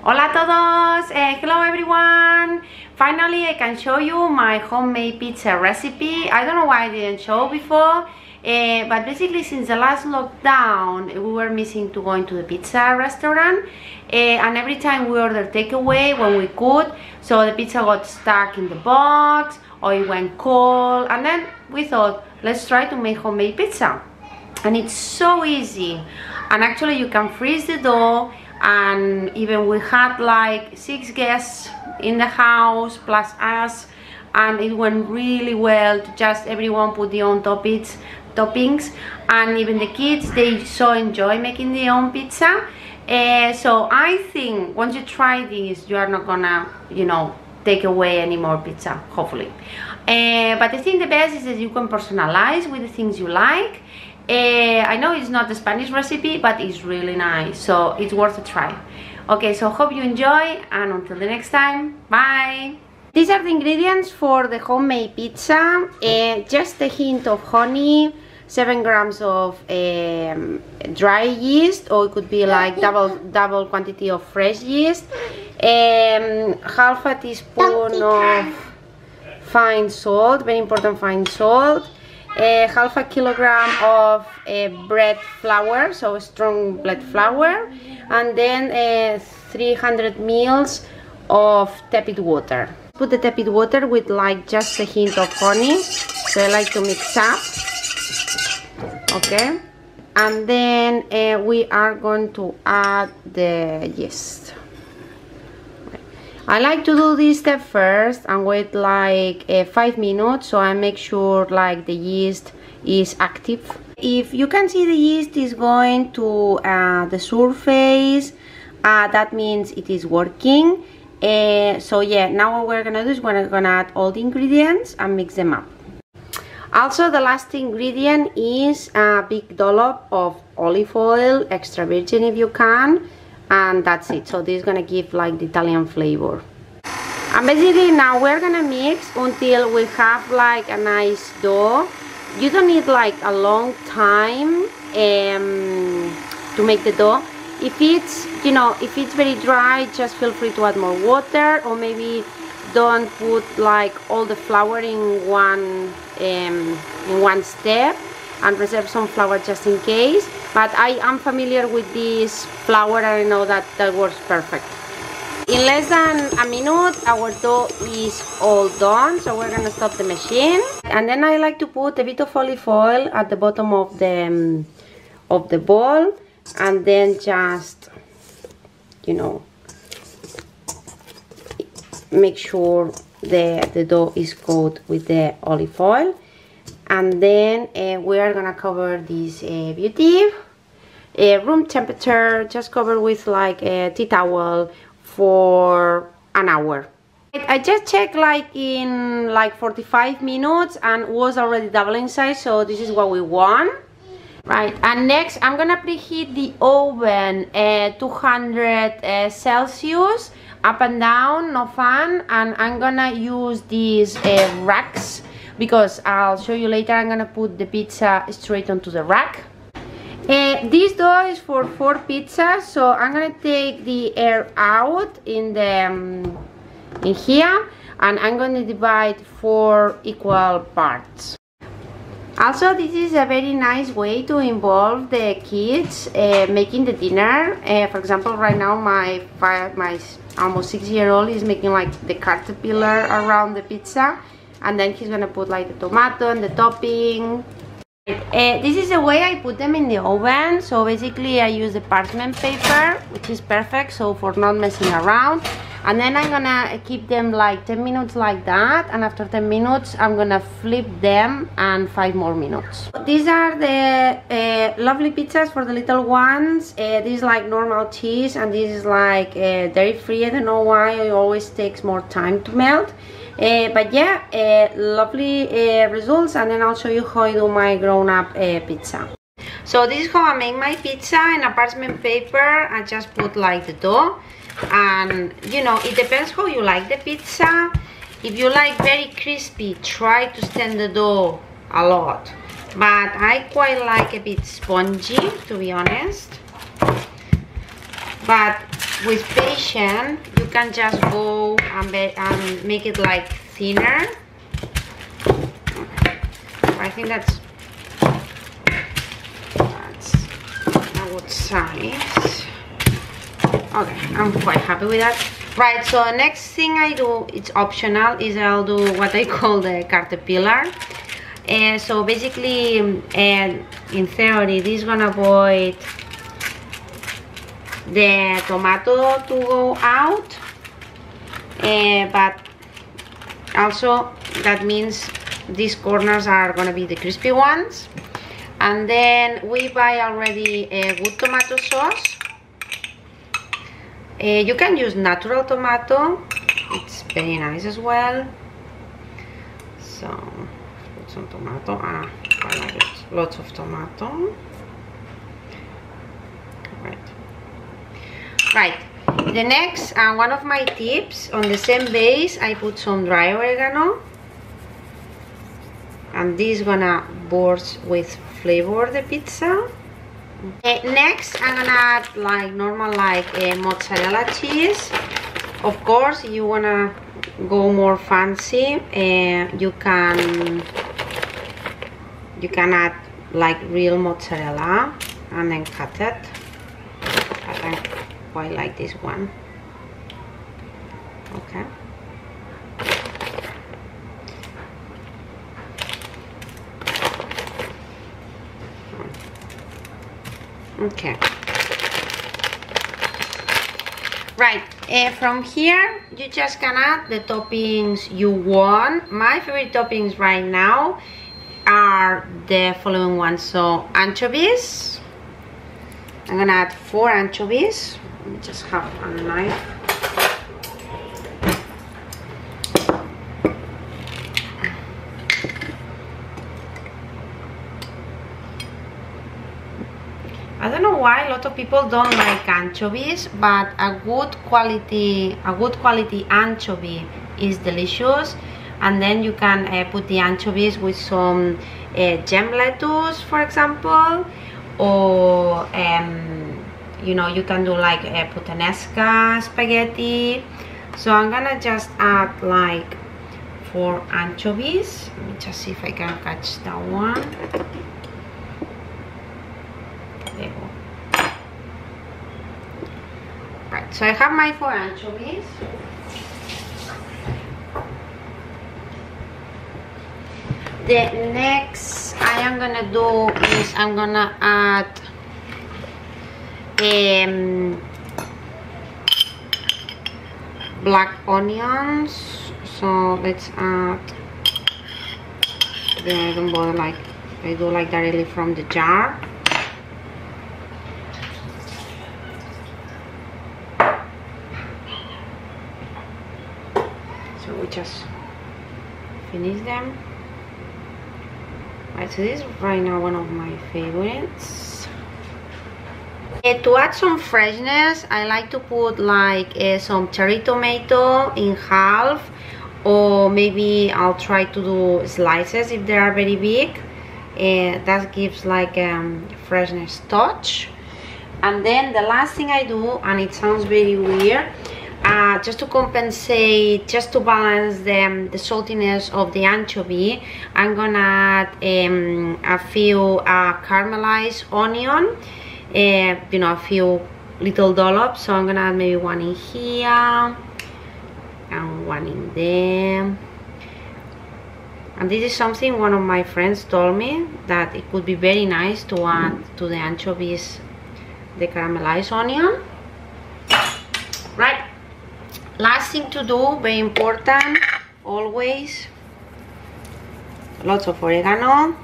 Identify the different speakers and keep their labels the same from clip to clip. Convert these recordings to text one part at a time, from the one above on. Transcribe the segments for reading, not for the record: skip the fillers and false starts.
Speaker 1: Hola a todos! Hello everyone! Finally I can show you my homemade pizza recipe. I don't know why I didn't show before, but basically since the last lockdown we were missing to going to the pizza restaurant, and every time we ordered takeaway when we could, so the pizza got stuck in the box or it went cold, and then we thought, let's try to make homemade pizza. And it's so easy, and actually you can freeze the dough. And even we had like 6 guests in the house plus us, and it went really well. Just everyone put their own toppings, and even the kids, they so enjoy making their own pizza. So I think once you try this, you are not gonna, take away any more pizza, hopefully. But I think the best is that you can personalize with the things you like. I know it's not the Spanish recipe, but it's really nice, so it's worth a try. Okay, so hope you enjoy, and until the next time, bye! These are the ingredients for the homemade pizza. Just a hint of honey, 7 grams of dry yeast, or it could be like double quantity of fresh yeast, half a teaspoon of fine salt, very important fine salt, half a kilogram of bread flour, so strong bread flour, and then 300 mils of tepid water. Put the tepid water with like just a hint of honey, so I like to mix up. Okay, and then we are going to add the yeast. I like to do this step first and wait like 5 minutes, so I make sure like the yeast is active. If you can see the yeast is going to the surface, that means it is working. So yeah, now what we're gonna do is we're gonna add all the ingredients and mix them up. Also, the last ingredient is a big dollop of olive oil, extra virgin if you can. And that's it. So this is gonna give like the Italian flavor. And basically now we're gonna mix until we have like a nice dough. You don't need like a long time to make the dough. If it's if it's very dry, just feel free to add more water, or maybe don't put like all the flour in one step, and reserve some flour just in case. But I am familiar with this flour, and I know that works perfect. In less than a minute our dough is all done, so we're gonna stop the machine. And then I like to put a bit of olive oil at the bottom of the bowl, and then just make sure the dough is coated with the olive oil. And then we are gonna cover this beauty, room temperature, just cover with like a tea towel for an hour. I just checked like in like 45 minutes and was already double in size, so this is what we want. Right, and next I'm gonna preheat the oven at 200 Celsius, up and down, no fan, and I'm gonna use these racks, because I'll show you later. I'm gonna put the pizza straight onto the rack. This dough is for 4 pizzas, so I'm gonna take the air out in here, and I'm gonna divide 4 equal parts. Also, this is a very nice way to involve the kids making the dinner. For example, right now my almost 6-year-old is making like the caterpillar around the pizza, and then he's gonna put like the tomato and the topping. This is the way I put them in the oven. So basically I use the parchment paper, which is perfect, so for not messing around. And then I'm gonna keep them like 10 minutes like that, and after 10 minutes I'm gonna flip them, and 5 more minutes. These are the lovely pizzas for the little ones. This is like normal cheese, and this is like dairy free. I don't know why, it always takes more time to melt. But yeah, lovely results. And then I'll show you how I do my grown-up pizza. So this is how I make my pizza. In a parchment paper I just put like the dough, and it depends how you like the pizza. If you like very crispy, try to stand the dough a lot, but I quite like a bit spongy, to be honest. But with patience you can just go and make it like thinner. I think that's a good size. Okay, I'm quite happy with that. Right, so next thing I do, it's optional, is I'll do what I call the caterpillar. So basically, in theory, this is gonna avoid the tomato to go out, but also that means these corners are gonna be the crispy ones. And then we buy already a good tomato sauce. You can use natural tomato, it's very nice as well. So put some tomato. I like it. Lots of tomato. Right, the next, one of my tips, on the same base I put some dry oregano, and this is gonna burst with flavor the pizza. Next I'm gonna add like normal mozzarella cheese. Of course, you wanna go more fancy, you can add like real mozzarella and then cut it. But I quite like this one. Okay. Okay. Right, from here you just can add the toppings you want. My favorite toppings right now are the following ones. So anchovies, I'm gonna add 4 anchovies. Let me just have a knife. I don't know why a lot of people don't like anchovies, but a good quality anchovy is delicious. And then you can put the anchovies with some gem lettuce, for example, or you know, you can do like puttanesca spaghetti. So I'm gonna just add like 4 anchovies. Let me just see if I can catch that one. There you go. Right, so I have my 4 anchovies. The next I am gonna do is I'm gonna add black onions. So let's add, I don't bother, like I do like directly from the jar. So we just finish them. Right, so this is right now one of my favorites. To add some freshness, I like to put like some cherry tomato in half, or maybe I'll try to do slices if they are very big. That gives like freshness touch. And then the last thing I do, and it sounds very weird, just to compensate, just to balance the saltiness of the anchovy, I'm gonna add a few caramelized onion, you know, a few little dollops. So I'm gonna add maybe 1 in here and 1 in there. And this is something one of my friends told me, that it could be very nice to add to the anchovies the caramelized onion. Right, last thing to do, very important always, lots of oregano.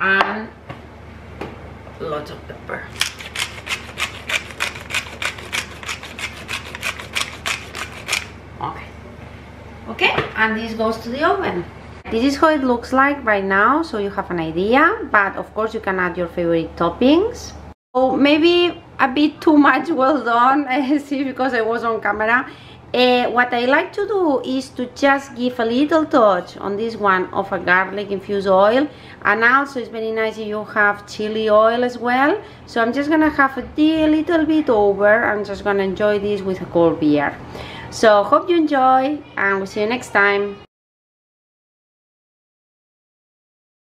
Speaker 1: And lots of pepper. Okay, and this goes to the oven. This is how it looks like right now, so you have an idea, but of course you can add your favorite toppings. So maybe a bit too much well done, I see, because I was on camera. What I like to do is to just give a little touch on this one of a garlic infused oil, and also it's very nice if you have chili oil as well. So I'm just gonna have a little bit over. I'm just gonna enjoy this with a cold beer. So hope you enjoy, and we'll see you next time.